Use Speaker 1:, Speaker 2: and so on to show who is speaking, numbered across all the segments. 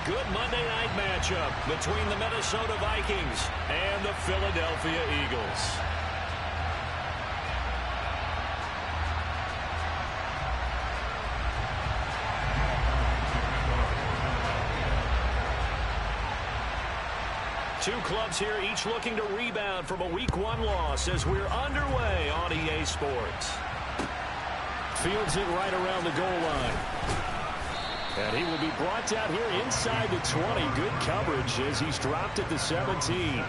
Speaker 1: good Monday night matchup between the Minnesota Vikings and the Philadelphia Eagles. Two clubs here, each looking to rebound from a Week 1 loss as we're underway on EA Sports. Fields it right around the goal line. And he will be brought down here inside the 20. Good coverage as he's dropped at the 17.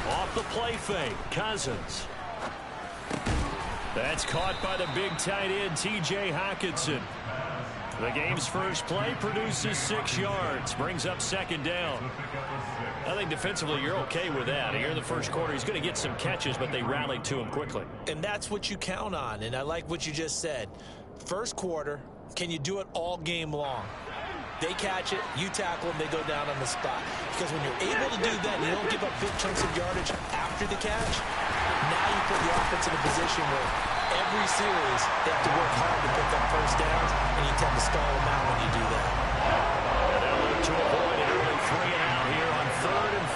Speaker 1: Off the play fake, Cousins. That's caught by the big tight end, T.J. Hockenson. The game's first play produces 6 yards, brings up second down. I think defensively you're okay with that. Here in the first quarter, he's going to get some catches, but they rallied to him quickly.
Speaker 2: And that's what you count on, and I like what you just said. First quarter, can you do it all game long? They catch it, you tackle them, they go down on the spot. Because when you're able to do that, and you don't give up big chunks of yardage after the catch, now you put the offense in a position where every series they have to work hard to pick up first downs, and you tend to stall them out when you do that.
Speaker 1: And they'll look to avoid an early 3 and out here on 3rd and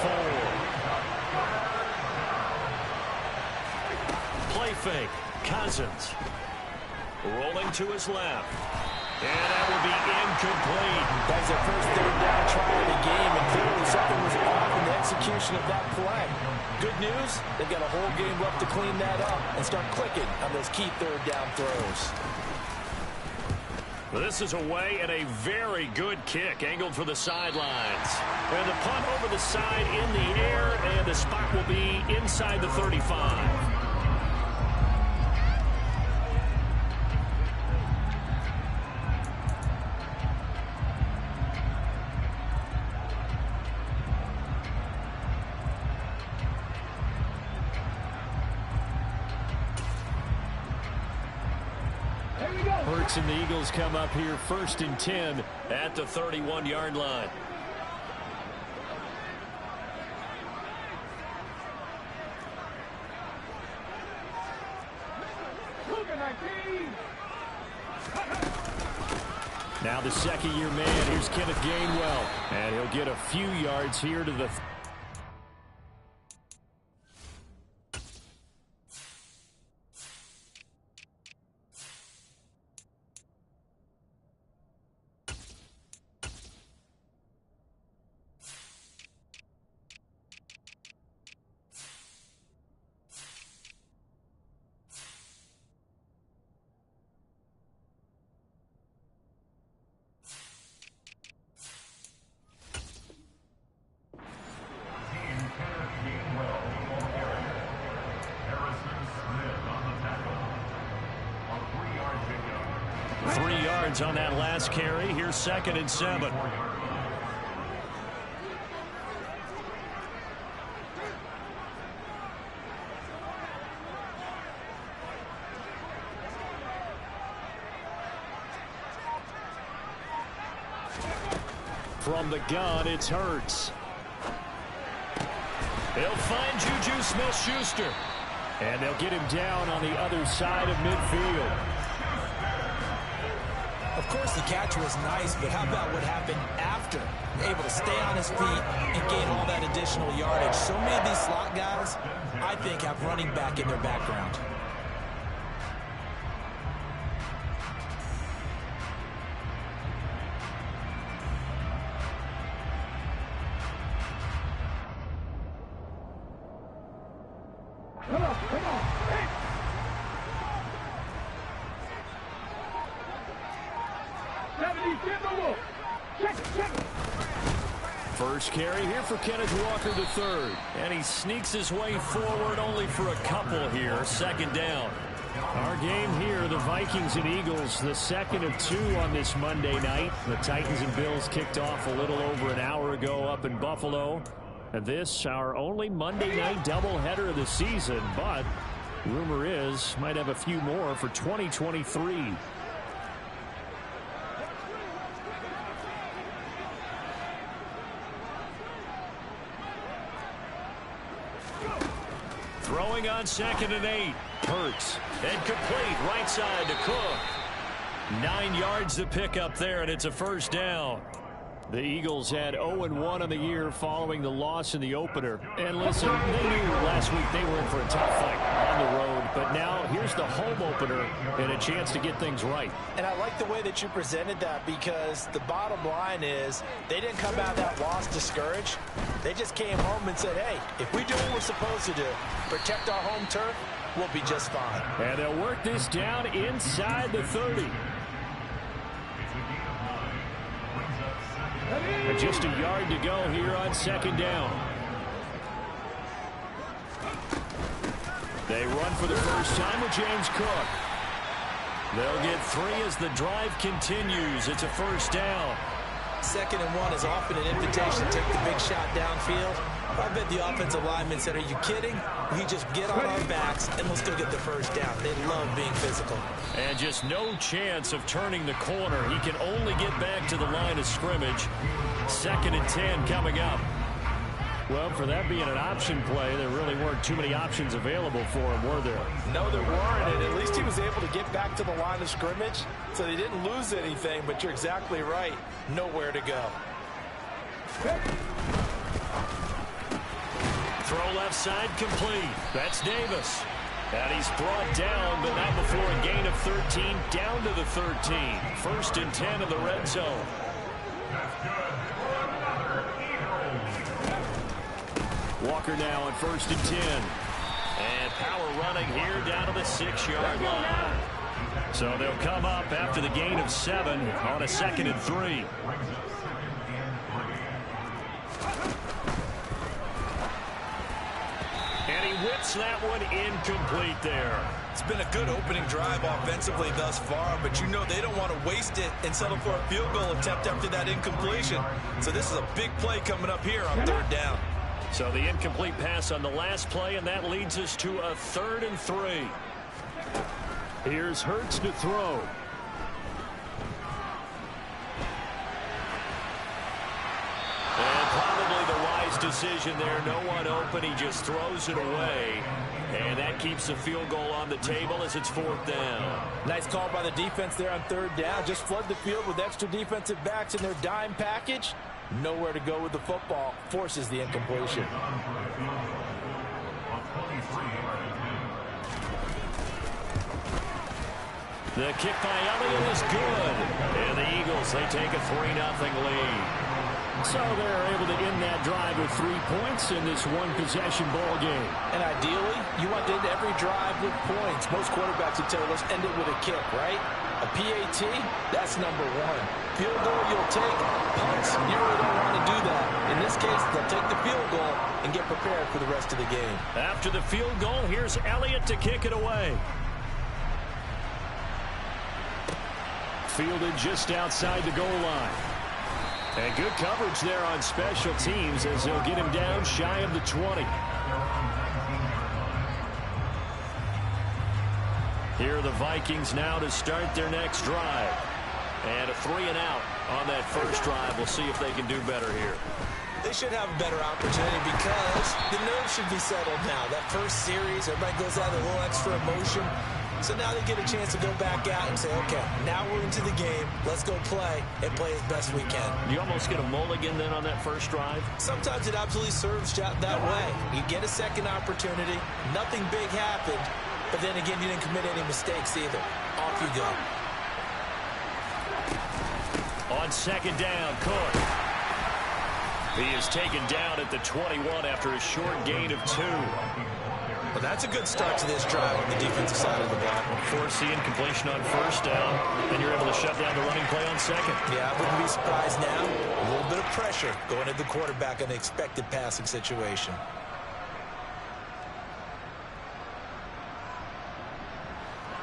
Speaker 1: 4. Play fake, Cousins. Rolling to his left. And that will be incomplete.
Speaker 2: That's their first 3rd down try of the game, and clearly something was off in the execution of that play. Good news, they've got a whole game left to clean that up and start clicking on those key 3rd down throws.
Speaker 1: This is away and a very good kick, angled for the sidelines. And the punt over the side in the air, and the spot will be inside the 35. Hurts and the Eagles come up here 1st and 10 at the 31-yard line. Now the second-year man, here's Kenneth Gainwell, and he'll get a few yards here to the on that last carry. Here's 2nd and 7. From the gun, it's Hurts. They'll find Juju Smith-Schuster. And they'll get him down on the other side of midfield.
Speaker 2: Of course, the catch was nice, but how about what happened after? Able to stay on his feet and gain all that additional yardage. So many of these slot guys, I think, have running back in their background.
Speaker 1: First carry here for Kenneth Walker III. And he sneaks his way forward only for a couple here. 2nd down. Our game here, the Vikings and Eagles, the second of two on this Monday night. The Titans and Bills kicked off a little over an hour ago up in Buffalo. And this, our only Monday night doubleheader of the season. But rumor is, might have a few more for 2023. Throwing on 2nd and 8. Hurts. Incomplete. Right side to Cook. 9 yards to pick up there, and it's a first down. The Eagles had 0-1 on the year following the loss in the opener. And listen, they knew last week they were in for a tough fight on the road. But now here's the home opener and a chance to get things right.
Speaker 2: And I like the way that you presented that, because the bottom line is they didn't come out of that loss discouraged. They just came home and said, hey, if we do what we're supposed to do, protect our home turf, we'll be just fine.
Speaker 1: And they'll work this down inside the 30. And just a yard to go here on 2nd down. They run for the first time with James Cook. They'll get 3 as the drive continues. It's a first down.
Speaker 2: 2nd and 1 is often an invitation to take the big shot downfield. I bet the offensive lineman said, are you kidding? We just get on our backs and let's go get the first down. They love being physical.
Speaker 1: And just no chance of turning the corner. He can only get back to the line of scrimmage. 2nd and 10 coming up. Well, for that being an option play, there really weren't too many options available for him, were there?
Speaker 2: No, there weren't, and at least he was able to get back to the line of scrimmage, so they didn't lose anything, but you're exactly right. Nowhere to go.
Speaker 1: Throw left side complete. That's Davis. And he's brought down, but not before a gain of 13, down to the 13. 1st and 10 in the red zone. Walker now on 1st and 10. And power running here down to the 6-yard line. So they'll come up after the gain of 7 on a 2nd and 3. And he whips that one incomplete there.
Speaker 2: It's been a good opening drive offensively thus far, but you know they don't want to waste it and settle for a field goal attempt after that incompletion. So this is a big play coming up here on 3rd down.
Speaker 1: So the incomplete pass on the last play, and that leads us to a 3rd and 3. Here's Hurts to throw. And probably the wise decision there. No one open. He just throws it away. And that keeps the field goal on the table as it's 4th down.
Speaker 2: Nice call by the defense there on 3rd down. Just flood the field with extra defensive backs in their dime package. Nowhere to go with the football. Forces the incompletion.
Speaker 1: The kick by Elliott is good. And the Eagles, they take a 3-0 lead. So they're able to end that drive with 3 points in this one-possession ball game.
Speaker 2: And ideally, you want to end every drive with points. Most quarterbacks would tell us end it with a kick, right? A PAT, that's number 1. Field goal you'll take. Punts, you really don't want to do that. In this case, they'll take the field goal and get prepared for the rest of the game.
Speaker 1: After the field goal, here's Elliott to kick it away. Fielded just outside the goal line. And good coverage there on special teams as they'll get him down shy of the 20. Here are the Vikings now to start their next drive. And a 3-and-out on that first drive. We'll see if they can do better here.
Speaker 2: They should have a better opportunity because the nerves should be settled now. That first series, everybody goes out with a little extra emotion. So now they get a chance to go back out and say, okay, now we're into the game. Let's go play and play as best we can.
Speaker 1: You almost get a mulligan then on that first drive?
Speaker 2: Sometimes it absolutely serves that way. You get a second opportunity. Nothing big happened. But then again, you didn't commit any mistakes either. Off you go.
Speaker 1: On 2nd down, Cook. He is taken down at the 21 after a short gain of 2.
Speaker 2: Well, that's a good start to this drive on the defensive side of the ball.
Speaker 1: Force the incompletion on 1st down, and you're able to shut down the running play on 2nd.
Speaker 2: Yeah, I wouldn't be surprised now. A little bit of pressure going at the quarterback in the expected passing situation.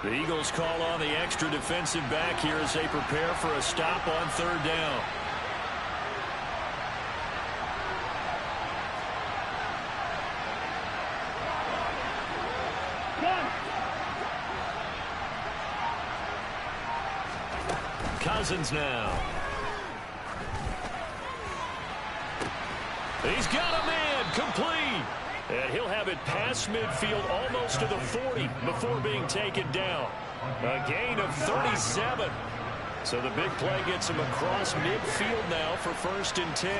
Speaker 1: The Eagles call on the extra defensive back here as they prepare for a stop on third down. Cousins now. He's got a man, complete. And he'll have it past midfield almost to the 40 before being taken down. A gain of 37. So the big play gets him across midfield now for 1st and 10.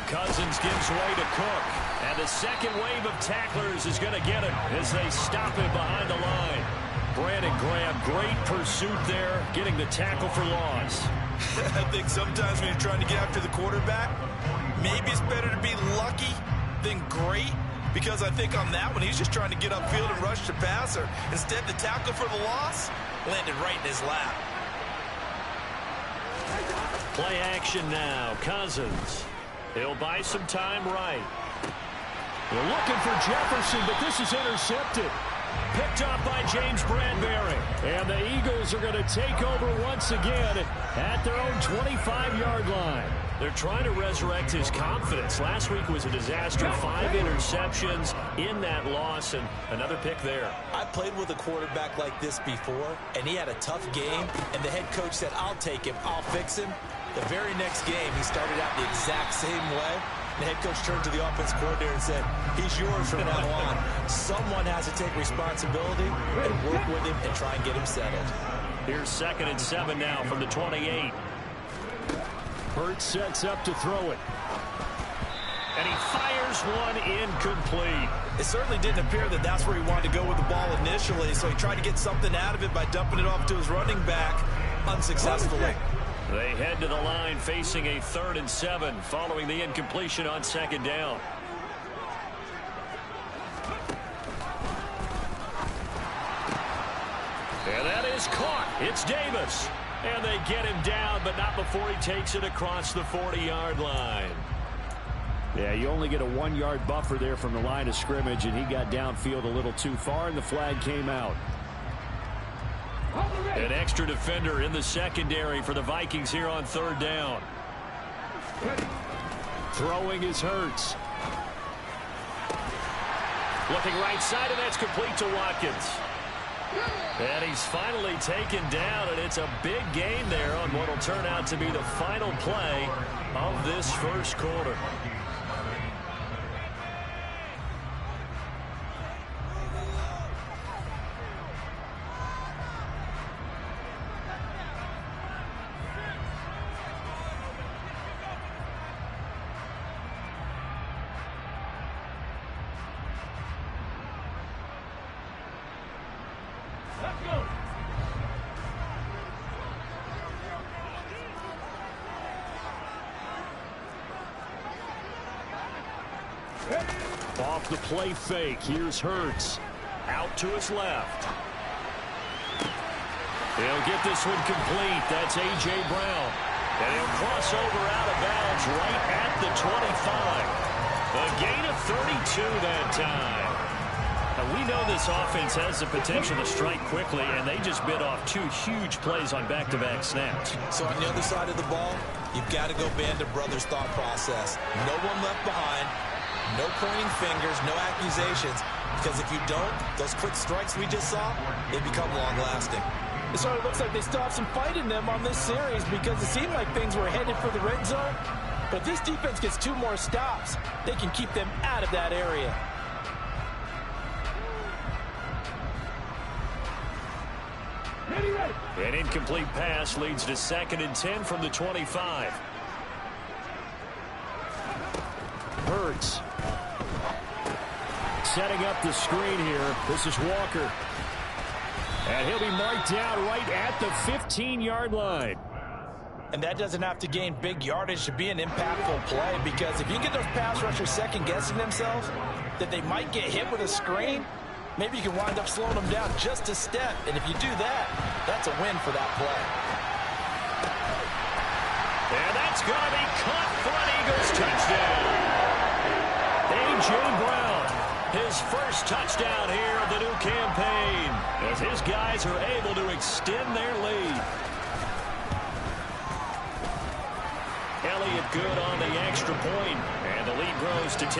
Speaker 1: Cousins gives way to Cook. And the second wave of tacklers is going to get him as they stop him behind the line. Brandon Graham, great pursuit there, getting the tackle for loss.
Speaker 2: I think sometimes when you're trying to get after the quarterback, maybe it's better to be lucky than great, because I think on that one, he's just trying to get upfield and rush the passer. Instead, the tackle for the loss landed right in his lap.
Speaker 1: Play action now. Cousins. He'll buy some time right. They're looking for Jefferson, but this is intercepted. Picked off by James Bradbury. And the Eagles are going to take over once again at their own 25-yard line. They're trying to resurrect his confidence. Last week was a disaster. 5 interceptions in that loss, and another pick there.
Speaker 2: I played with a quarterback like this before, and he had a tough game, and the head coach said, I'll take him, I'll fix him. The very next game, he started out the exact same way. The head coach turned to the offense coordinator and said, he's yours from now on. Someone has to take responsibility and work with him and try and get him settled.
Speaker 1: Here's 2nd and 7 now from the 28. Hurts sets up to throw it. And he fires one incomplete.
Speaker 2: It certainly didn't appear that that's where he wanted to go with the ball initially, so he tried to get something out of it by dumping it off to his running back unsuccessfully.
Speaker 1: They head to the line facing a 3rd and 7 following the incompletion on 2nd down. And that is caught. It's Davis. And they get him down, but not before he takes it across the 40-yard line. Yeah, you only get a 1-yard buffer there from the line of scrimmage, and he got downfield a little too far, and the flag came out. An extra defender in the secondary for the Vikings here on 3rd down. Throwing is Hurts. Looking right side, and that's complete to Watkins. And he's finally taken down, and it's a big gain there on what will turn out to be the final play of this first quarter. Off the play fake. Here's Hurts. Out to his left. He'll get this one complete. That's A.J. Brown. And he'll cross over out of bounds right at the 25. A gain of 32 that time. Now, we know this offense has the potential to strike quickly, and they just bit off 2 huge plays on back-to-back snaps.
Speaker 2: So on the other side of the ball, you've got to go Band of Brothers thought process. No one left behind. No pointing fingers, no accusations, because if you don't, those quick strikes we just saw, they become long-lasting.
Speaker 3: It sort of looks like they still have some fight in them on this series, because it seemed like things were headed for the red zone. But if this defense gets 2 more stops, they can keep them out of that area.
Speaker 1: An incomplete pass leads to 2nd and 10 from the 25. Hurts. Setting up the screen here. This is Walker. And he'll be marked down right at the 15-yard line.
Speaker 3: And that doesn't have to gain big yardage to be an impactful play, because if you get those pass rushers second-guessing themselves that they might get hit with a screen, maybe you can wind up slowing them down just a step. And if you do that, that's a win for that play.
Speaker 1: And that's going to be caught for an Eagles touchdown. A.J. Brown His first touchdown here of the new campaign as his guys are able to extend their lead. Elliott good on the extra point, and the lead grows to 10-0.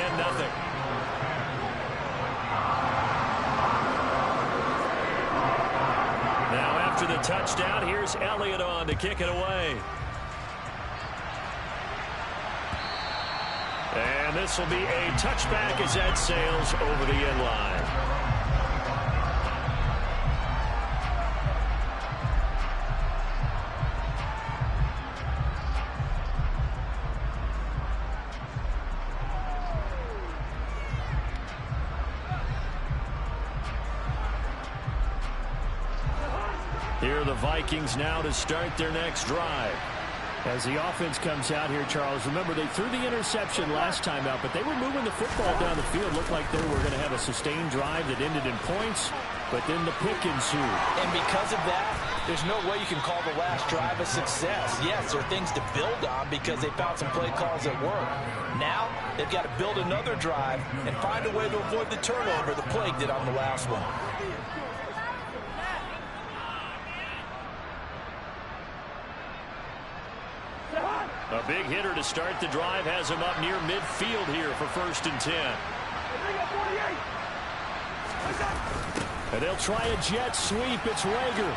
Speaker 1: Now after the touchdown, here's Elliott on to kick it away. And this will be a touchback as that sails over the end line. Here are the Vikings now to start their next drive. As the offense comes out here, Charles, remember they threw the interception last time out, but they were moving the football down the field. Looked like they were going to have a sustained drive that ended in points, but then the pick ensued.
Speaker 3: And because of that, there's no way you can call the last drive a success. Yes, there are things to build on because they found some play calls that work. Now, they've got to build another drive and find a way to avoid the turnover the plague did on the last one.
Speaker 1: A big hitter to start the drive has him up near midfield here for 1st and 10. And they'll try a jet sweep. It's Rager.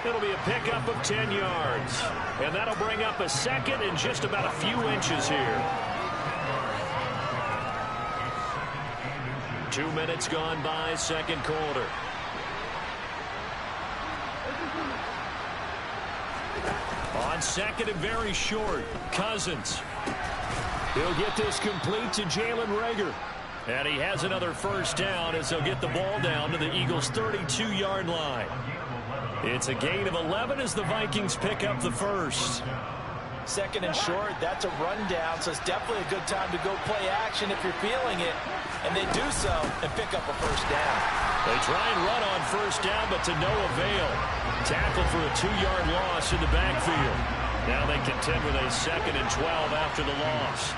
Speaker 1: It'll be a pickup of 10 yards. And that'll bring up a second and just about a few inches here. 2 minutes gone by, second quarter. On second and very short, Cousins. He'll get this complete to Jalen Rager. And he has another first down as they'll get the ball down to the Eagles' 32-yard line. It's a gain of 11 as the Vikings pick up the first.
Speaker 3: Second and short, that's a rundown, so it's definitely a good time to go play action if you're feeling it. And they do so and pick up a first down.
Speaker 1: They try and run on first down, but to no avail. Tackle for a 2-yard loss in the backfield. Now they contend with a 2nd and 12 after the loss.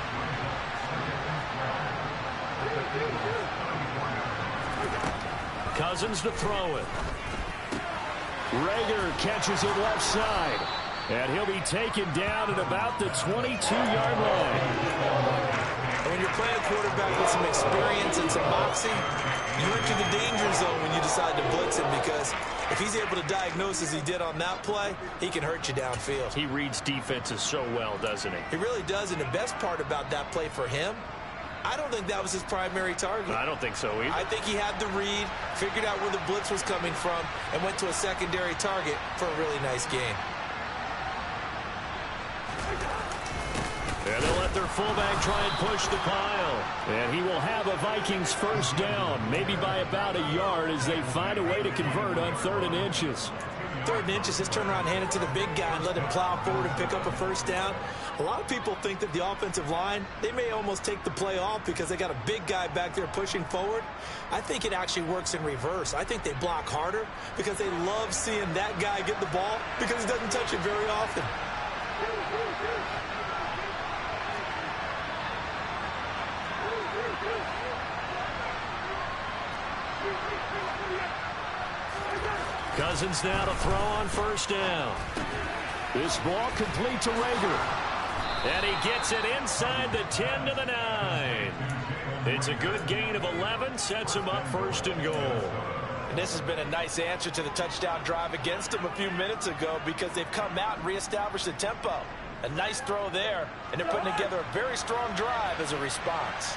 Speaker 1: Cousins to throw it. Rager catches it left side. And he'll be taken down at about the 22-yard line.
Speaker 2: When you're playing a quarterback with some experience and some moxie, you enter the danger zone when you decide to blitz him, because if he's able to diagnose as he did on that play, he can hurt you downfield.
Speaker 1: He reads defenses so well, doesn't he?
Speaker 2: He really does, and the best part about that play for him, I don't think that was his primary target.
Speaker 1: I don't think so either. I
Speaker 2: think he had the read, figured out where the blitz was coming from, and went to a secondary target for a really nice game.
Speaker 1: And they'll let their fullback try and push the pile. And he will have a Vikings first down, maybe by about a yard, as they find a way to convert on 3rd and inches.
Speaker 2: 3rd and inches, just turn around, hand it to the big guy, and let him plow forward and pick up a first down. A lot of people think that the offensive line, they may almost take the play off because they got a big guy back there pushing forward. I think it actually works in reverse. I think they block harder because they love seeing that guy get the ball because he doesn't touch it very often.
Speaker 1: Cousins now to throw on first down. This ball complete to Rager. And he gets it inside the 10 to the 9. It's a good gain of 11, sets him up 1st and goal.
Speaker 3: And this has been a nice answer to the touchdown drive against him a few minutes ago, because they've come out and reestablished the tempo. A nice throw there, and they're putting together a very strong drive as a response.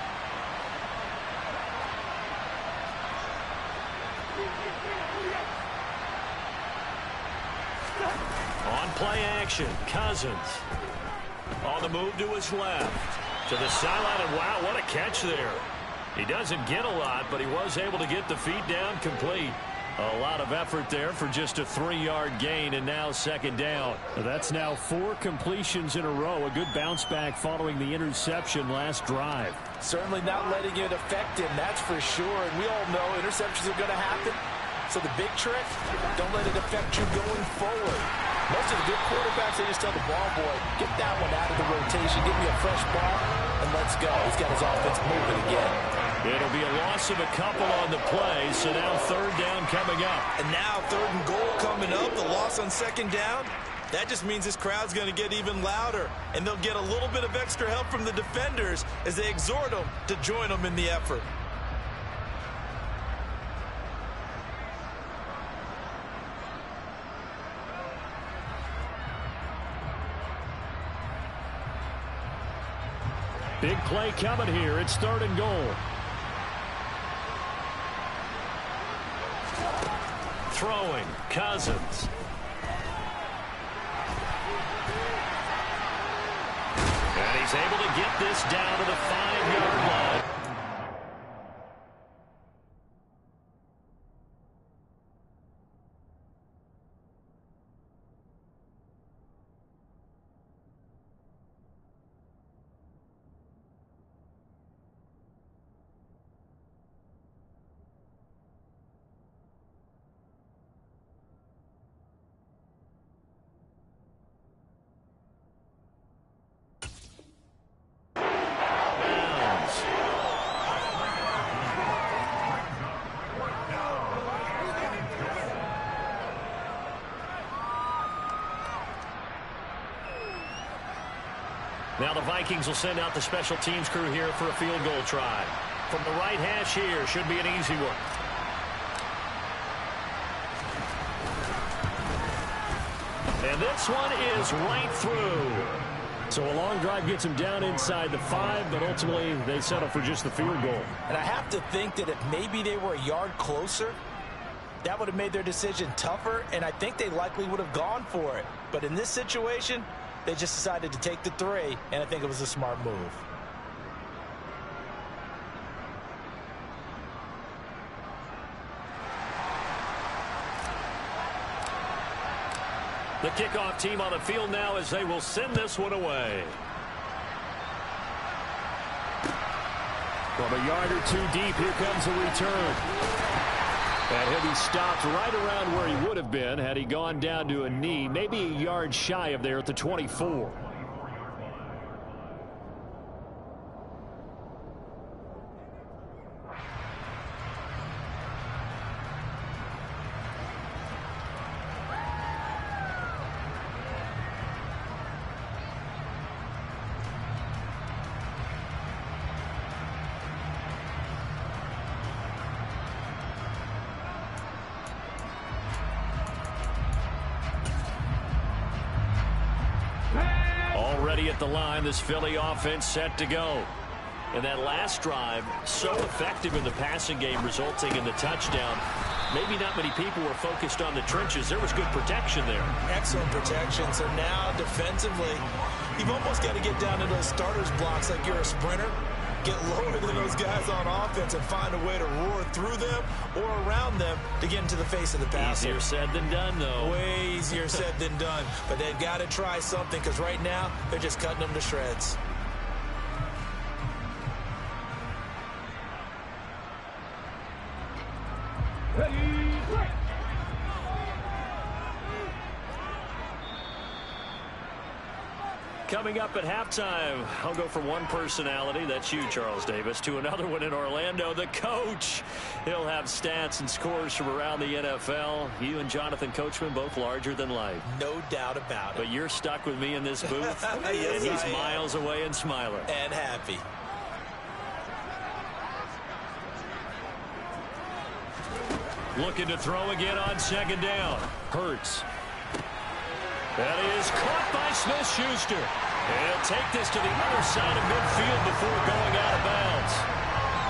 Speaker 1: On play action, Cousins. On the move to his left. To the sideline, and wow, what a catch there. He doesn't get a lot, but he was able to get the feet down complete. A lot of effort there for just a 3-yard gain, and now 2nd down. That's now 4 completions in a row. A good bounce back following the interception last drive.
Speaker 3: Certainly not letting it affect him, that's for sure. And we all know interceptions are going to happen. So the big trick, don't let it affect you going forward. Most of the good quarterbacks, they just tell the ball boy, get that one out of the rotation, give me a fresh ball, and let's go. He's got his offense moving again.
Speaker 1: It'll be a loss of a couple on the play, so now third down coming up.
Speaker 2: And now 3rd and goal coming up, the loss on 2nd down. That just means this crowd's going to get even louder, and they'll get a little bit of extra help from the defenders as they exhort them to join them in the effort.
Speaker 1: Big play coming here. It's 3rd and goal. Throwing, Cousins. And he's able to get this down to the 5-yard line. Now the Vikings will send out the special teams crew here for a field goal try. From the right hash here, should be an easy one. And this one is right through. So a long drive gets them down inside the 5, but ultimately they settle for just the field goal.
Speaker 3: And I have to think that if maybe they were a yard closer, that would have made their decision tougher, and I think they likely would have gone for it. But in this situation, they just decided to take the 3, and I think it was a smart move.
Speaker 1: The kickoff team on the field now as they will send this one away. From a yard or 2 deep, here comes a return. And he'll be stopped right around where he would have been had he gone down to a knee, maybe a yard shy of there at the 24. Already at the line, this Philly offense set to go. And that last drive, so effective in the passing game, resulting in the touchdown. Maybe not many people were focused on the trenches. There was good protection there.
Speaker 2: Excellent protection. So now defensively, you've almost got to get down to those starters blocks like you're a sprinter. Get lower than those guys on offense and find a way to roar through them or around them to get into the face of the passer.
Speaker 1: Easier said than done, though.
Speaker 2: Way easier said than done. But they've got to try something because right now they're just cutting them to shreds.
Speaker 1: Coming up at halftime, I'll go from one personality, that's you, Charles Davis, to another one in Orlando, the coach. He'll have stats and scores from around the NFL. You and Jonathan Coachman, both larger than life.
Speaker 2: No doubt about it.
Speaker 1: But you're stuck with me in this booth,
Speaker 2: yes,
Speaker 1: and he's miles away and smiling.
Speaker 2: And happy.
Speaker 1: Looking to throw again on 2nd down. Hurts. That is caught by Smith-Schuster. And he'll take this to the other side of midfield before going out of bounds.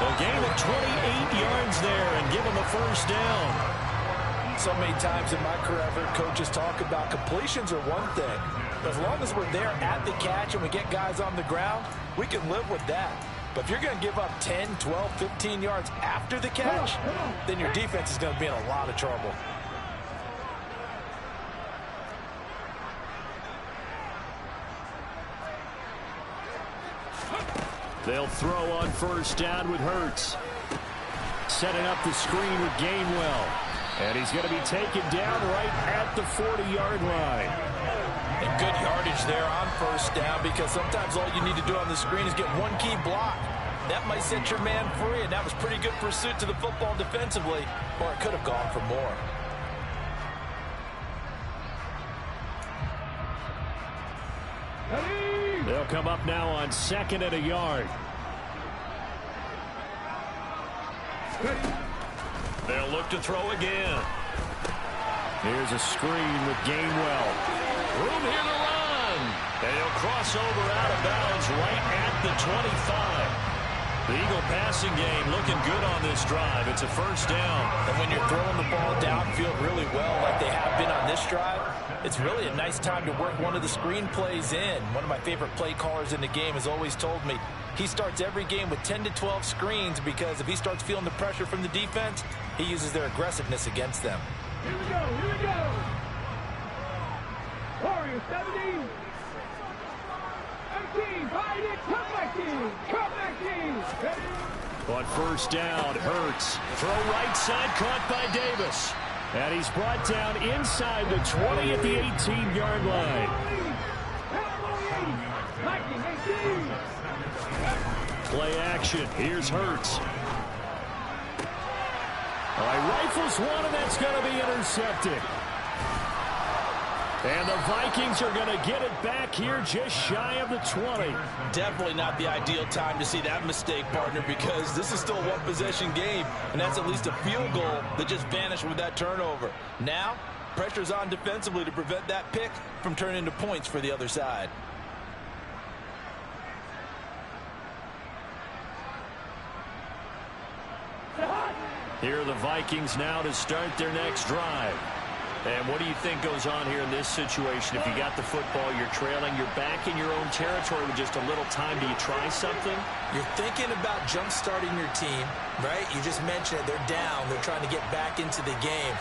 Speaker 1: A gain of 28 yards there and give him a 1st down.
Speaker 3: So many times in my career, I've heard coaches talk about completions are one thing. But as long as we're there at the catch and we get guys on the ground, we can live with that. But if you're going to give up 10, 12, 15 yards after the catch, then your defense is going to be in a lot of trouble.
Speaker 1: They'll throw on 1st down with Hurts. Setting up the screen with Gainwell. And he's going to be taken down right at the 40-yard line.
Speaker 3: And good yardage there on first down, because sometimes all you need to do on the screen is get one key block. That might set your man free, and that was pretty good pursuit to the football defensively, or it could have gone for more.
Speaker 1: They'll come up now on 2nd and a yard. They'll look to throw again. Here's a screen with Gainwell. Room here to run. They'll cross over out of bounds right at the 25. The Eagle passing game looking good on this drive. It's a first down.
Speaker 3: And when you're throwing the ball downfield really well like they have been on this drive, it's really a nice time to work one of the screen plays in. One of my favorite play callers in the game has always told me he starts every game with 10 to 12 screens, because if he starts feeling the pressure from the defense, he uses their aggressiveness against them.
Speaker 4: Here we go, here we go. Warriors 17. 18, find it, come back in.
Speaker 1: On first down, Hurts. Throw right side, caught by Davis. And he's brought down inside the 20 at the 18-yard line. Play action. Here's Hurts. All right, rifles one, and that's going to be intercepted. And the Vikings are going to get it back here just shy of the 20.
Speaker 3: Definitely not the ideal time to see that mistake, partner, because this is still a one-possession game, and that's at least a field goal that just vanished with that turnover. Now, pressure's on defensively to prevent that pick from turning into points for the other side.
Speaker 1: Here are the Vikings now to start their next drive. And what do you think goes on here in this situation? If you got the football, you're trailing, you're back in your own territory with just a little time. Do you try something?
Speaker 2: You're thinking about jump-starting your team, right? You just mentioned it. They're down. They're trying to get back into the game.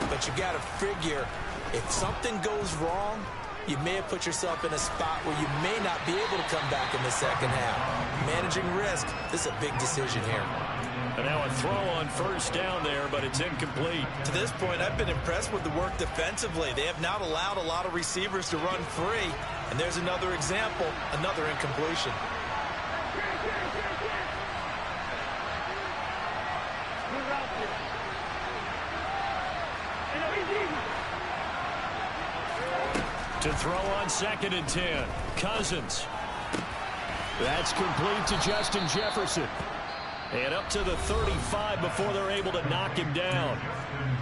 Speaker 2: But you got to figure, if something goes wrong, you may have put yourself in a spot where you may not be able to come back in the second half. Managing risk, this is a big decision here.
Speaker 1: And now a throw on first down there, but it's incomplete.
Speaker 2: To this point, I've been impressed with the work defensively. They have not allowed a lot of receivers to run free. And there's another example, another incompletion.
Speaker 1: To throw on 2nd and 10. Cousins. That's complete to Justin Jefferson. And up to the 35 before they're able to knock him down.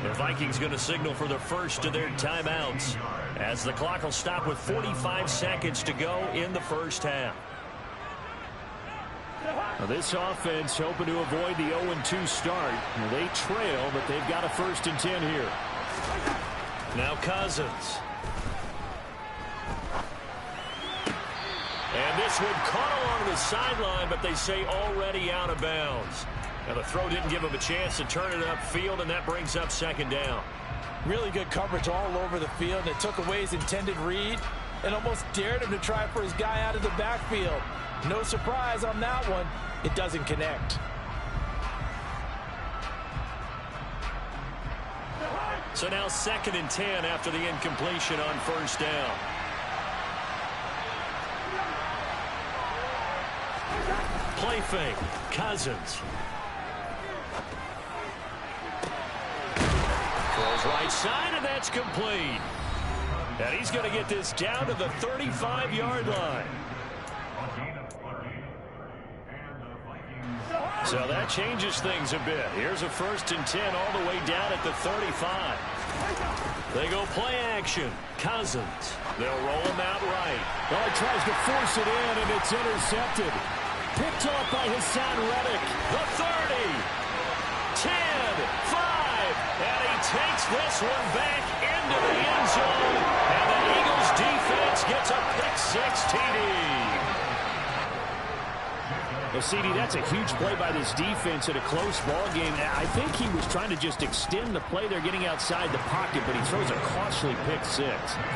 Speaker 1: The Vikings going to signal for the first of their timeouts, as the clock will stop with 45 seconds to go in the first half. Now this offense hoping to avoid the 0-2 start. They trail, but they've got a 1st and 10 here. Now Cousins. And this one caught along the sideline, but they say already out of bounds. Now the throw didn't give him a chance to turn it upfield, and that brings up 2nd down.
Speaker 3: Really good coverage all over the field, and it took away his intended read and almost dared him to try for his guy out of the backfield. No surprise on that one. It doesn't connect.
Speaker 1: So now 2nd and 10 after the incompletion on first down. Play fake. Cousins. Throws right side, and that's complete. And he's going to get this down to the 35-yard line. So that changes things a bit. Here's a 1st and 10 all the way down at the 35. They go play action. Cousins. They'll roll him out right. Oh, he tries to force it in, and it's intercepted. Picked off by Hassan Reddick. The 30. 10. 5. And he takes this one back into the end zone. And the Eagles defense gets a pick-6 TD.
Speaker 5: Well, CD, that's a huge play by this defense in a close ball game. I think he was trying to just extend the play. They're getting outside the pocket, but he throws a costly pick-6.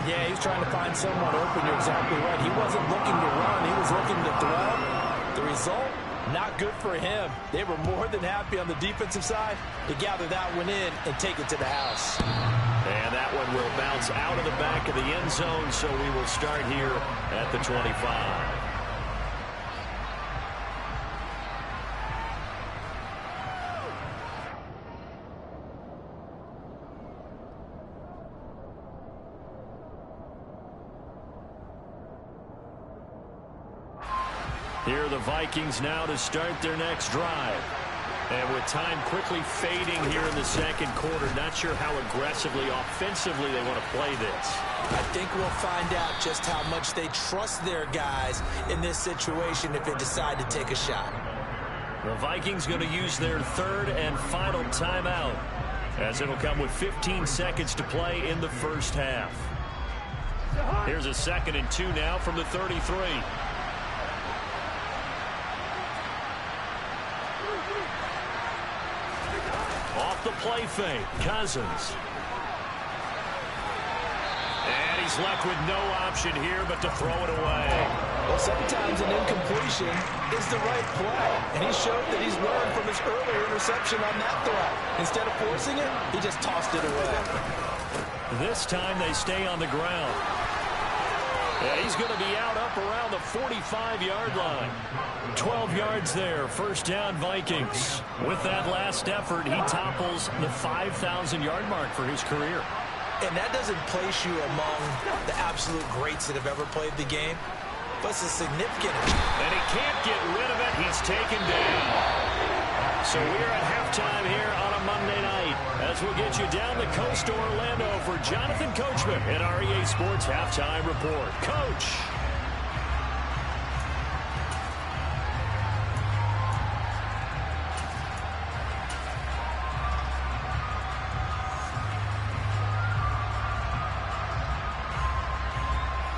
Speaker 3: Yeah, he's trying to find someone open. You're exactly right. He wasn't looking to run. He was looking to throw. The result, Not good for him. They were more than happy on the defensive side to gather that one in and take it to the house.
Speaker 1: And that one will bounce out of the back of the end zone, so we will start here at the 25. Here are the Vikings now to start their next drive. And with time quickly fading here in the second quarter, not sure how aggressively, offensively they want to play this.
Speaker 2: I think we'll find out just how much they trust their guys in this situation if they decide to take a shot.
Speaker 1: The Vikings going to use their third and final timeout, as it'll come with 15 seconds to play in the first half. Here's a 2nd and 2 now from the 33. Off the play fake, Cousins. And he's left with no option here but to throw it away.
Speaker 3: Well, sometimes an incompletion is the right play, and he showed that he's learned from his earlier interception on that throw. Instead of forcing it, he just tossed it away.
Speaker 1: This time they stay on the ground. And he's going to be out up around the 45-yard line. 12 yards there, first down Vikings. With that last effort, he topples the 5,000-yard mark for his career.
Speaker 2: And that doesn't place you among the absolute greats that have ever played the game, but it's a significant.
Speaker 1: And he can't get rid of it. He's taken down. So we're at halftime here on a Monday night, as we'll get you down the coast to Orlando for Jonathan Coachman at our EA Sports Halftime Report. Coach.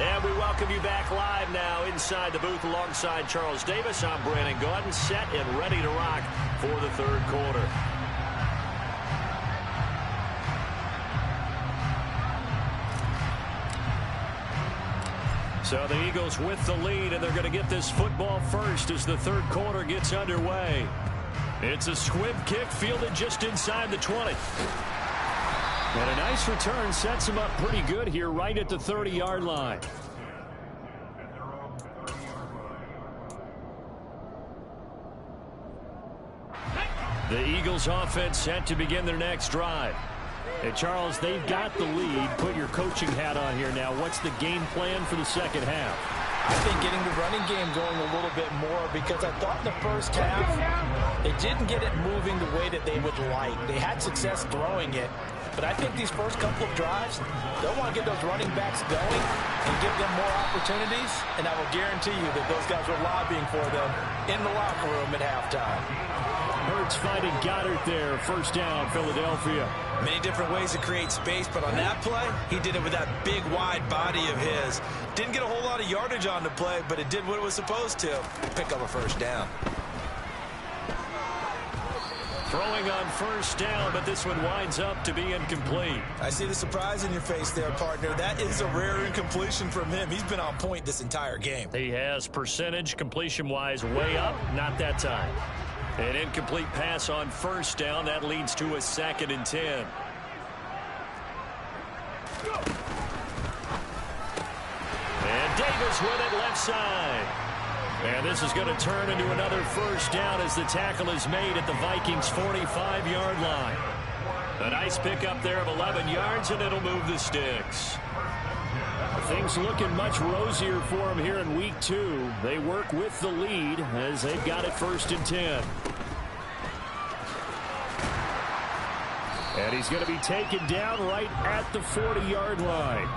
Speaker 1: And we welcome you back live now inside the booth alongside Charles Davis. I'm Brandon Gaudin, set and ready to rock for the third quarter. So the Eagles with the lead, and they're going to get this football first as the third quarter gets underway. It's a squib kick fielded just inside the 20. And a nice return sets him up pretty good here right at the 30-yard line. The Eagles offense set to begin their next drive. And Charles, they've got the lead. Put your coaching hat on here now. What's the game plan for the second half?
Speaker 3: I think getting the running game going a little bit more, because I thought in the first half they didn't get it moving the way that they would like. They had success throwing it, but I think these first couple of drives, they'll want to get those running backs going and give them more opportunities, and I will guarantee you that those guys were lobbying for them in the locker room at halftime.
Speaker 1: Hurts finding Goddard there. First down, Philadelphia.
Speaker 2: Many different ways to create space, but on that play, he did it with that big, wide body of his. Didn't get a whole lot of yardage on the play, but it did what it was supposed to. Pick up a first down.
Speaker 1: Throwing on first down, but this one winds up to be incomplete.
Speaker 2: I see the surprise in your face there, partner. That is a rare incompletion from him. He's been on point this entire game.
Speaker 1: He has percentage completion-wise way up, not that time. An incomplete pass on first down. That leads to a 2nd and 10. And Davis with it left side. And this is going to turn into another first down as the tackle is made at the Vikings' 45-yard line. A nice pickup there of 11 yards, and it'll move the sticks. Things looking much rosier for them here in week 2. They work with the lead as they've got it 1st and 10. And he's going to be taken down right at the 40-yard line.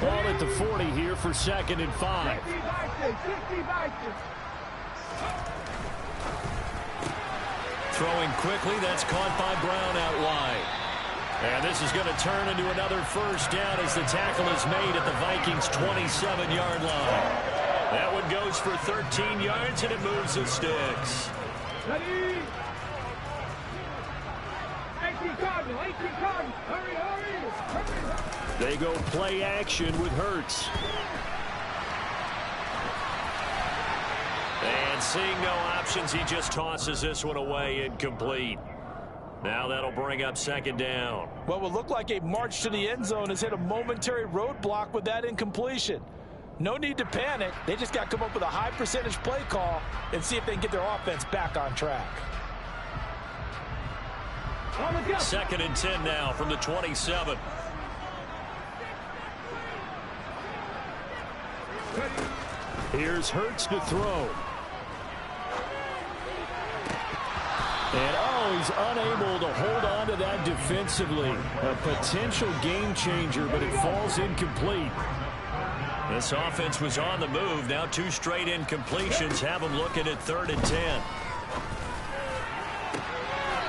Speaker 1: Ball at the 40 here for 2nd and 5. Throwing quickly, that's caught by Brown out wide. And this is going to turn into another first down as the tackle is made at the Vikings' 27-yard line. That one goes for 13 yards, and it moves the sticks.
Speaker 4: Ready? Cardinal, 18 Cardinal. Hurry, hurry, hurry.
Speaker 5: They go play action with Hurts.
Speaker 1: And seeing no options, he just tosses this one away, incomplete. Now that'll bring up second down.
Speaker 3: What would look like a march to the end zone has hit a momentary roadblock with that incompletion. No need to panic. They just got to come up with a high percentage play call and see if they can get their offense back on track.
Speaker 1: Second and 10 now from the 27.
Speaker 5: Here's Hurts to throw. And, oh, he's unable to hold on to that defensively. A potential game changer, but it falls incomplete.
Speaker 1: This offense was on the move. Now 2 straight incompletions have them looking at 3rd and 10.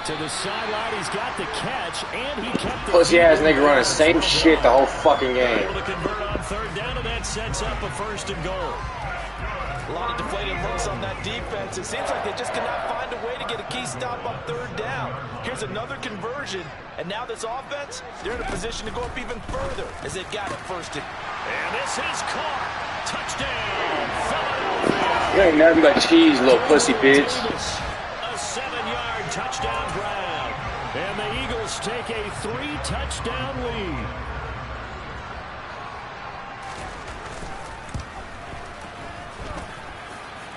Speaker 5: To the sideline, he's got the catch, and he kept the
Speaker 6: pussy-ass nigga running the same shit the whole fucking game.
Speaker 1: Able to convert on 3rd down, and that sets up a 1st and goal.
Speaker 3: A lot of deflated looks on that defense. It seems like they just cannot find a way to get a key stop on 3rd down. Here's another conversion, and now this offense, they're in a position to go up even further as they've got it 1st and...
Speaker 1: And this is caught. Touchdown, Philadelphia.
Speaker 6: You ain't nothing but cheese, little pussy bitch.
Speaker 1: A 7-yard touchdown grab.
Speaker 5: And the Eagles take a 3-touchdown lead.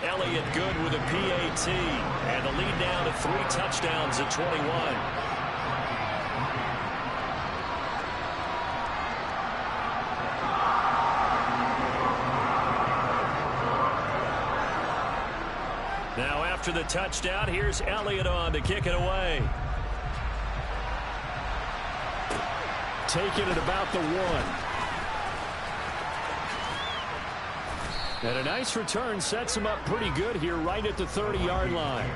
Speaker 1: Elliott good with a PAT. And the lead down to 3 touchdowns at 21. Now after the touchdown, here's Elliott on to kick it away.
Speaker 5: Taking it about the 1. And a nice return sets him up pretty good here right at the 30-yard line.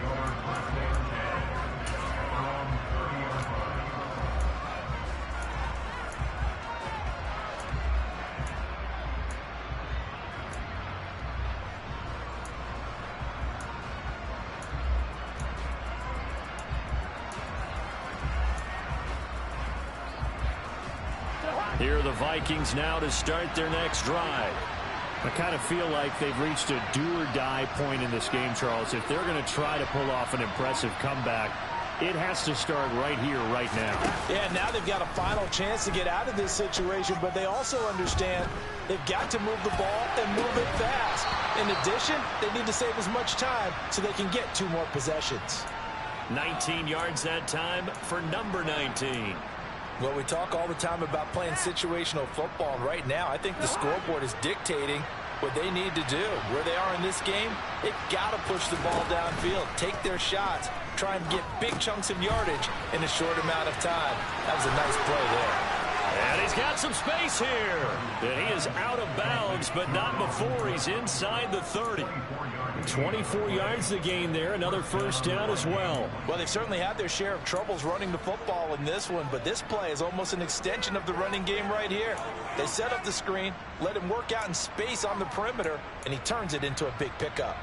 Speaker 1: Here are the Vikings now to start their next drive.
Speaker 5: I kind of feel like they've reached a do-or-die point in this game, Charles. If they're going to try to pull off an impressive comeback, it has to start right here, right now.
Speaker 3: Yeah, now they've got a final chance to get out of this situation, but they also understand they've got to move the ball and move it fast. In addition, they need to save as much time so they can get 2 more possessions.
Speaker 1: 19 yards that time for number 19.
Speaker 3: Well, we talk all the time about playing situational football, and right now I think the scoreboard is dictating what they need to do. Where they are in this game, they've got to push the ball downfield, take their shots, try and get big chunks of yardage in a short amount of time. That was a nice play there.
Speaker 1: And he's got some space here. And he is out of bounds, but not before he's inside the 30. 24 yards to gain there. Another 1st down as well.
Speaker 3: Well, they've certainly had their share of troubles running the football in this one, but this play is almost an extension of the running game right here. They set up the screen, let him work out in space on the perimeter, and he turns it into a big pickup.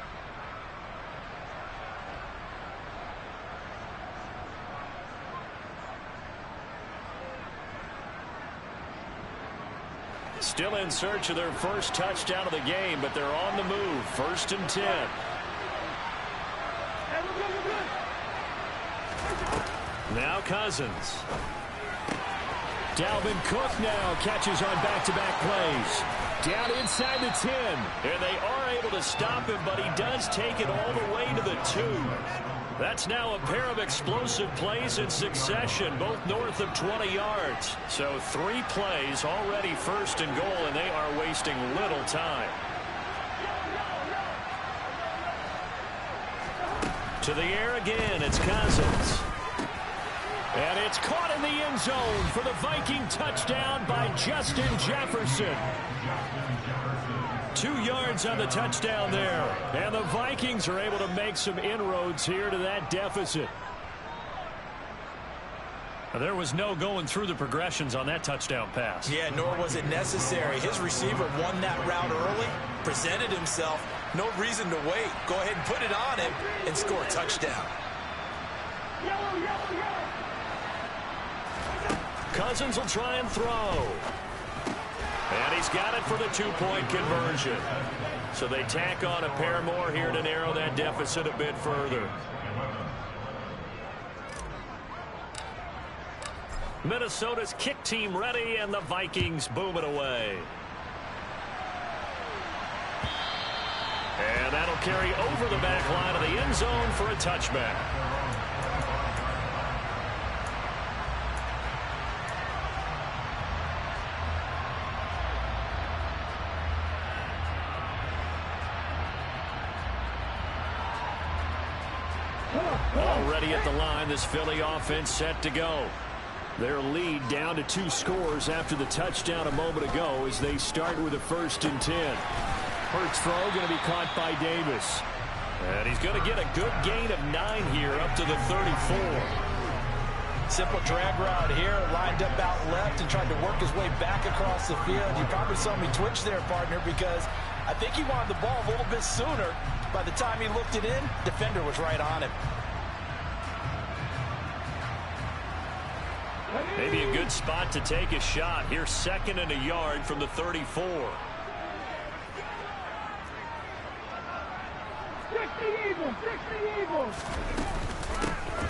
Speaker 1: Still in search of their first touchdown of the game, but they're on the move. 1st and 10. Now Cousins. Dalvin Cook now catches on back-to-back plays. Down inside the 10. And they are able to stop him, but he does take it all the way to the 2. That's now a pair of explosive plays in succession, both north of 20 yards. So 3 plays already 1st and goal, and they are wasting little time. To the air again, it's Cousins. And it's caught in the end zone for the Viking touchdown by Justin Jefferson. 2 yards on the touchdown there. And the Vikings are able to make some inroads here to that deficit. There was no going through the progressions on that touchdown pass.
Speaker 3: Yeah, nor was it necessary. His receiver won that route early, presented himself. No reason to wait. Go ahead and put it on him and score a touchdown.
Speaker 1: Cousins will try and throw. And he's got it for the two-point conversion. So they tack on a pair more here to narrow that deficit a bit further. Minnesota's kick team ready, and the Vikings boom it away. And that'll carry over the back line of the end zone for a touchback. Already at the line, this Philly offense set to go. Their lead down to 2 scores after the touchdown a moment ago as they start with a 1st and 10. Hurts throw going to be caught by Davis. And he's going to get a good gain of 9 here up to the 34.
Speaker 3: Simple drag route here, lined up out left and tried to work his way back across the field. You probably saw me twitch there, partner, because I think he wanted the ball a little bit sooner. By the time he looked it in, defender was right on him.
Speaker 1: Maybe a good spot to take a shot. Here's 2nd and a yard from the 34.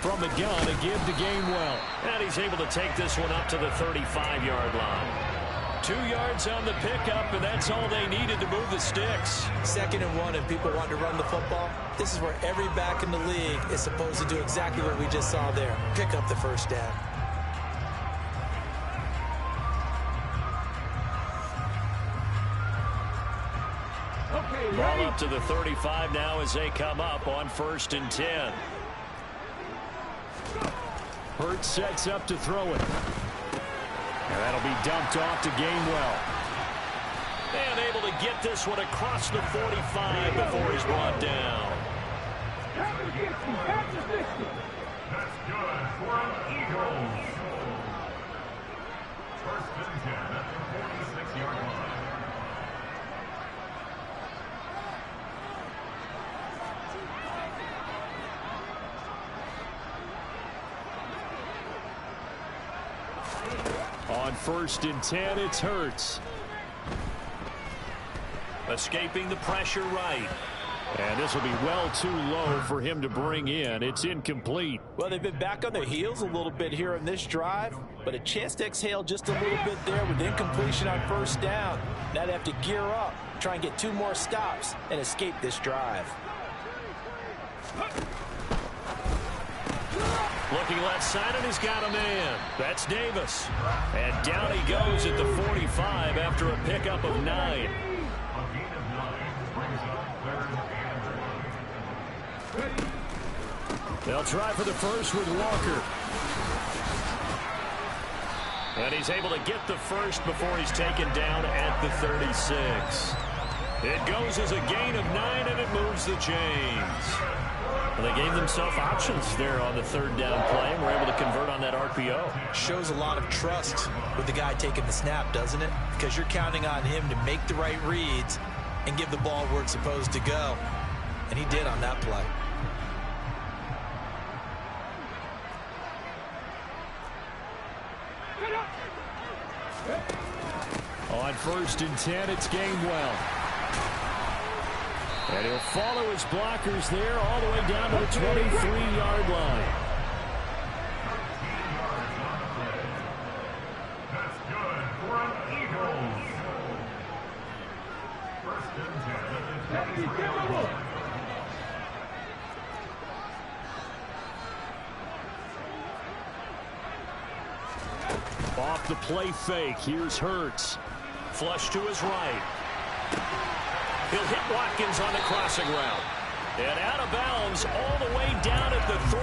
Speaker 1: From the gun, a give to Gainwell. And he's able to take this one up to the 35-yard line. 2 yards on the pickup, and that's all they needed to move the sticks.
Speaker 2: 2nd and 1, and people want to run the football. This is where every back in the league is supposed to do exactly what we just saw there. Pick up the 1st down.
Speaker 1: Ball up to the 35 now as they come up on 1st and 10. Hurts sets up to throw it. And that'll be dumped off to Gainwell. And able to get this one across the 45 before he's brought down.
Speaker 4: That's good for an Eagles. 1st and 10 at the 46-yard line.
Speaker 1: On 1st and 10, it's Hurts. Escaping the pressure right. And this will be well too low for him to bring in. It's incomplete.
Speaker 3: Well, they've been back on their heels a little bit here in this drive, but a chance to exhale just a little bit there with incompletion on 1st down. Now they have to gear up, try and get 2 more stops, and escape this drive.
Speaker 1: Looking left side, and he's got a man. That's Davis. And down he goes at the 45 after a pickup of 9. They'll try for the 1st with Walker. And he's able to get the 1st before he's taken down at the 36. It goes as a gain of 9, and it moves the chains. Well, they gave themselves options there on the 3rd down play and were able to convert on that RPO.
Speaker 2: Shows a lot of trust with the guy taking the snap, doesn't it? Because you're counting on him to make the right reads and give the ball where it's supposed to go. And he did on that play.
Speaker 1: On 1st and 10, it's Gainwell. And he'll follow his blockers there all the way down to the 23-yard line.
Speaker 4: That's good for an Eagles. 1st and 10 at the 23-yard line.
Speaker 1: Off the play fake, here's Hurts. Flush to his right. He'll hit Watkins on the crossing route. And out of bounds all the way down at the 3.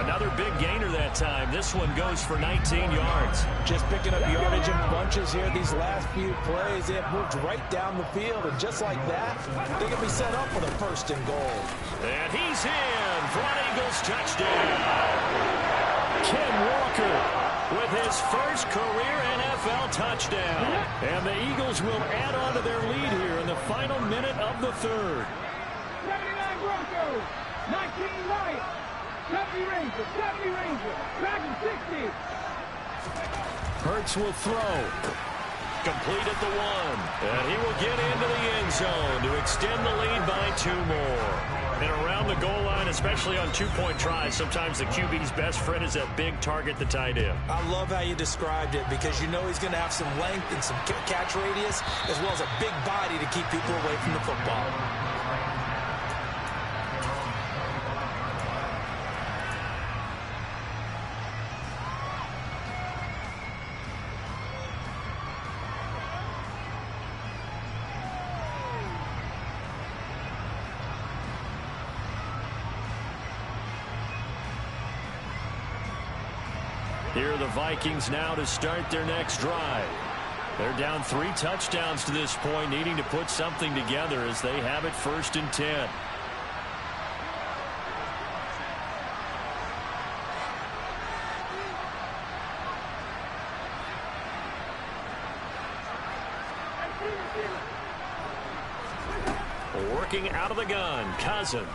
Speaker 1: Another big gainer that time. This one goes for 19 yards.
Speaker 3: Just picking up yardage in bunches here these last few plays. They have moved right down the field, and just like that, they can be set up for the 1st and goal.
Speaker 1: And he's in for an Eagles touchdown. Ken Walker with his 1st career NFL touchdown. And the Eagles will add on to their lead here in the final minute of the 3rd.
Speaker 4: 79 Broncos, 19 Lions, 70 Rangers, 70 Rangers, Dragon 60.
Speaker 5: Hurts will throw.
Speaker 1: Complete at the 1. And he will get into the end zone to extend the lead by 2 more. And around the goal line, especially on two-point tries, sometimes the QB's best friend is that big target, the tight end.
Speaker 2: I love how you described it because you know he's going to have some length and some catch radius as well as a big body to keep people away from the football.
Speaker 1: Here are the Vikings now to start their next drive. They're down 3 touchdowns to this point, needing to put something together as they have it 1st and 10. Working out of the gun, Cousins.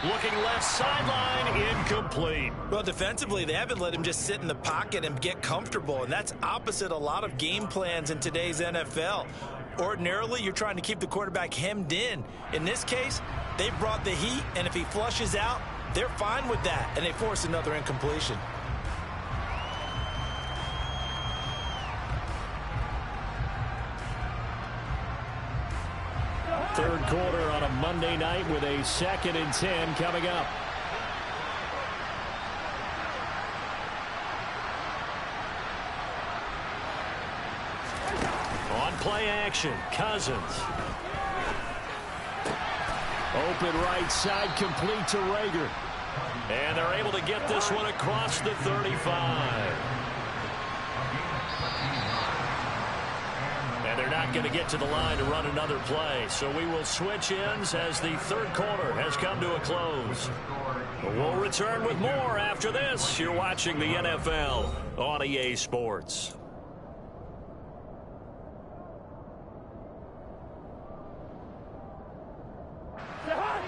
Speaker 1: Looking left sideline, incomplete.
Speaker 2: Well, defensively, they haven't let him just sit in the pocket and get comfortable, and that's opposite a lot of game plans in today's NFL. Ordinarily, you're trying to keep the quarterback hemmed in. In this case, they brought the heat, and if he flushes out, they're fine with that, and they force another incompletion.
Speaker 1: Third quarter on a Monday night with a 2nd and 10 coming up. On play action, Cousins. Open right side, complete to Rager. And they're able to get this one across the 35. They're not going to get to the line to run another play, so we will switch ends as the third quarter has come to a close. We'll return with more after this. You're watching the NFL on EA Sports.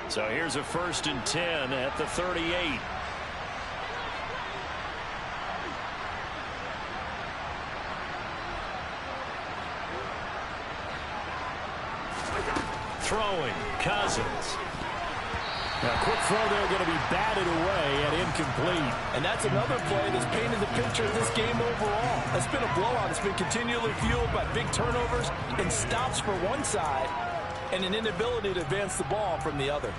Speaker 1: So here's a 1st and 10 at the 38. Throwing, Cousins. Now, quick throw there going to be batted away and incomplete.
Speaker 3: And that's another play that's painted the picture of this game overall. It's been a blowout. It's been continually fueled by big turnovers and stops for one side and an inability to advance the ball from the other.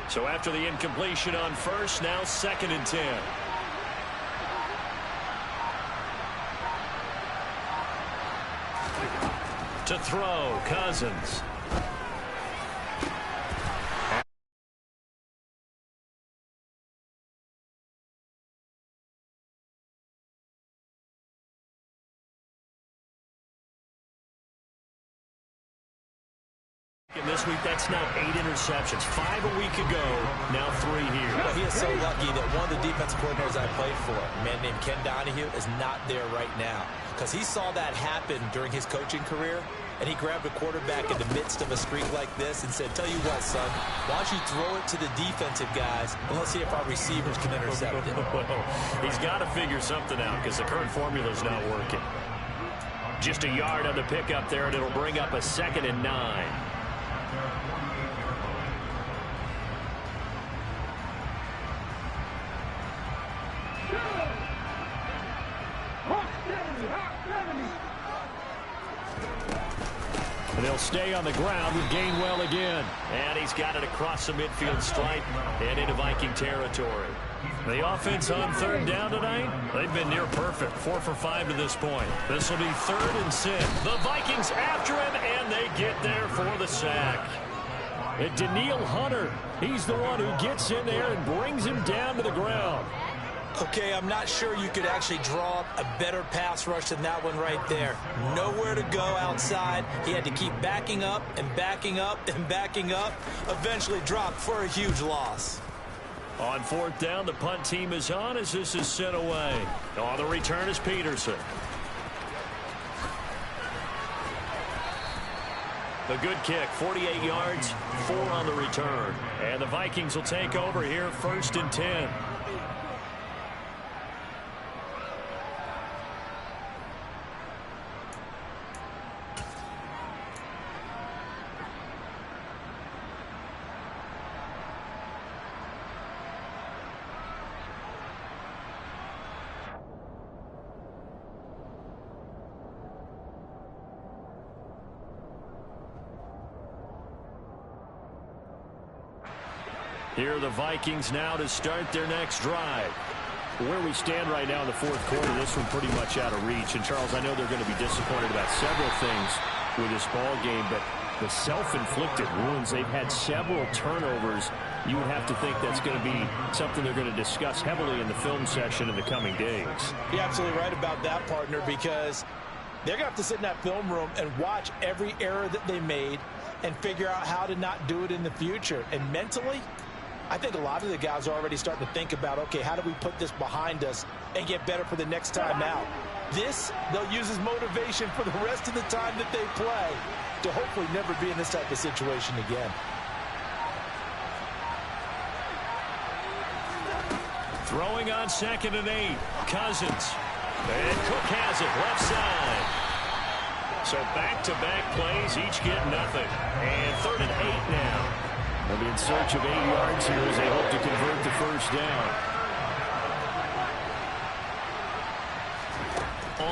Speaker 1: So after the incompletion on first, now 2nd and 10. To throw, Cousins. This week, that's now 8 interceptions. 5 a week ago, now 3 here.
Speaker 2: Well, he is so lucky that one of the defensive coordinators I played for, a man named Ken Donahue, is not there right now. Because he saw that happen during his coaching career, and he grabbed a quarterback in the midst of a streak like this and said, tell you what, son, why don't you throw it to the defensive guys, and let's see if our receivers can intercept it.
Speaker 1: He's got to figure something out because the current formula is not working. Just a yard on the pickup there, and it'll bring up a 2nd and 9. And they'll stay on the ground with Gainwell again. And he's got it across the midfield stripe and into Viking territory. The offense on 3rd down tonight, they've been near perfect. 4 for 5 to this point. This will be 3rd and 6. The Vikings after him, and they get there for the sack. And Daniil Hunter, he's the one who gets in there and brings him down to the ground.
Speaker 2: Okay, I'm not sure you could actually draw up a better pass rush than that one right there. Nowhere to go outside. He had to keep backing up and backing up and backing up. Eventually dropped for a huge loss.
Speaker 1: On fourth down, the punt team is on as this is sent away. On the return is Peterson. The good kick, 48 yards, 4 on the return. And the Vikings will take over here, 1st and 10. Here are the Vikings now to start their next drive. Where we stand right now in the fourth quarter, this one pretty much out of reach. And, Charles, I know they're going to be disappointed about several things with this ball game, but the self-inflicted wounds, they've had several turnovers. You would have to think that's going to be something they're going to discuss heavily in the film session in the coming days.
Speaker 3: You're absolutely right about that, partner, because they're going to have to sit in that film room and watch every error that they made and figure out how to not do it in the future. And mentally, I think a lot of the guys are already starting to think about, okay, how do we put this behind us and get better for the next time out? This, they'll use as motivation for the rest of the time that they play to hopefully never be in this type of situation again.
Speaker 1: Throwing on 2nd and 8, Cousins. And Cook has it, left side. So back-to-back plays, each get nothing. And 3rd and 8 now. They'll be in search of 8 yards here as they hope to convert the first down.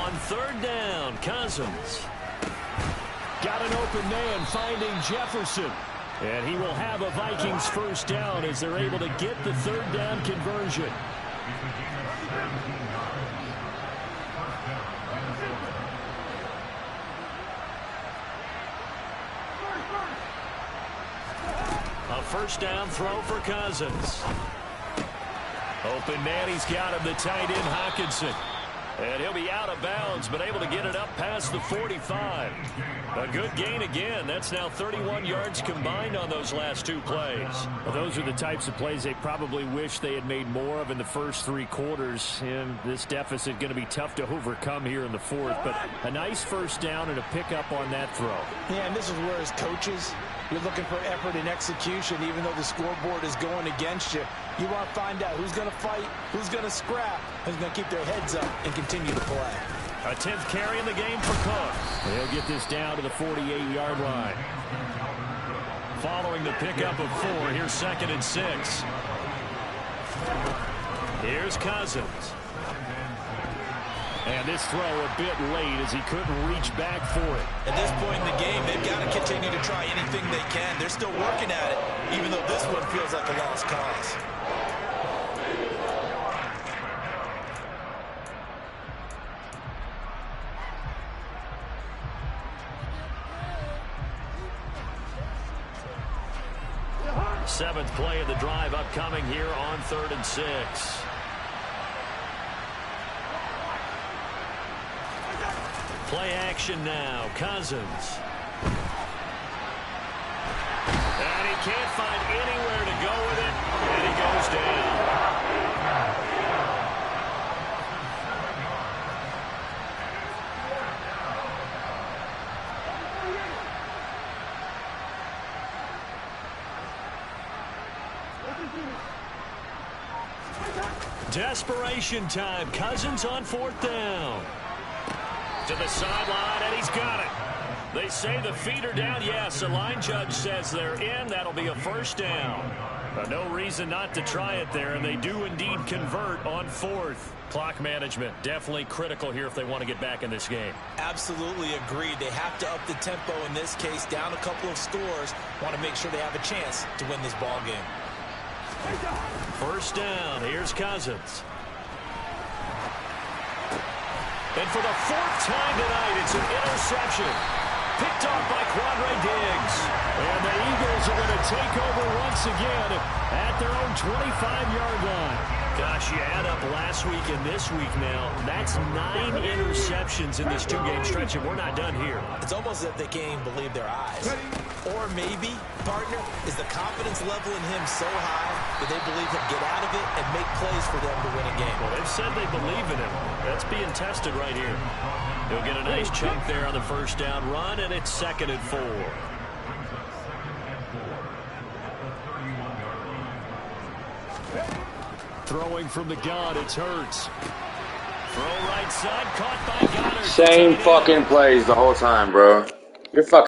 Speaker 1: On 3rd down, Cousins. Got an open man finding Jefferson. And he will have a Vikings first down as they're able to get the 3rd down conversion. A first down throw for Cousins. Open man, he's got him, the tight end Hockenson. And he'll be out of bounds, but able to get it up past the 45. A good gain again. That's now 31 yards combined on those last 2 plays.
Speaker 5: Well, those are the types of plays they probably wish they had made more of in the first 3 quarters. And this deficit going to be tough to overcome here in the fourth. But a nice first down and a pickup on that throw.
Speaker 3: Yeah, and this is where as coaches, you're looking for effort and execution, even though the scoreboard is going against you. You want to find out who's going to fight, who's going to scrap, who's going to keep their heads up and continue to play.
Speaker 1: A 10th carry in the game for Cook.
Speaker 5: They'll get this down to the 48-yard line.
Speaker 1: Following the pickup of 4, here's 2nd and 6. Here's Cousins.
Speaker 5: And this throw a bit late as he couldn't reach back for it.
Speaker 2: At this point in the game, they've got to continue to try anything they can. They're still working at it, even though this one feels like a lost cause.
Speaker 1: Seventh play of the drive upcoming here on 3rd and 6. Play action now. Cousins. And he can't find anywhere to go with it. And he goes down. Desperation time. Cousins on 4th down. To the sideline, and he's got it. They say the feet are down. Yes, the line judge says they're in. That'll be a first down. No reason not to try it there, and they do indeed convert on 4th. Clock management definitely critical here if they want to get back in this game.
Speaker 2: Absolutely agreed. They have to up the tempo in this case, down a couple of scores. Want to make sure they have a chance to win this ball game.
Speaker 1: First down. Here's Cousins. And for the 4th time tonight, it's an interception. Picked off by Quandre Diggs. And the Eagles are going to take over once again at their own 25-yard line. Gosh, you add up last week and this week now. That's 9 interceptions in this 2-game stretch, and we're not done here.
Speaker 2: It's almost as if they can't even believe their eyes. Or maybe, partner, is the confidence level in him so high that they believe he'll get out of it and make plays for them to win a game.
Speaker 1: Well, they've said they believe in him. That's being tested right here. He'll get a nice chunk there on the first down run, and it's 2nd and 4. Throwing from the gun, it's Hurts. Throw right side, caught by Goddard.
Speaker 6: Same fucking plays the whole time, bro. You're fucking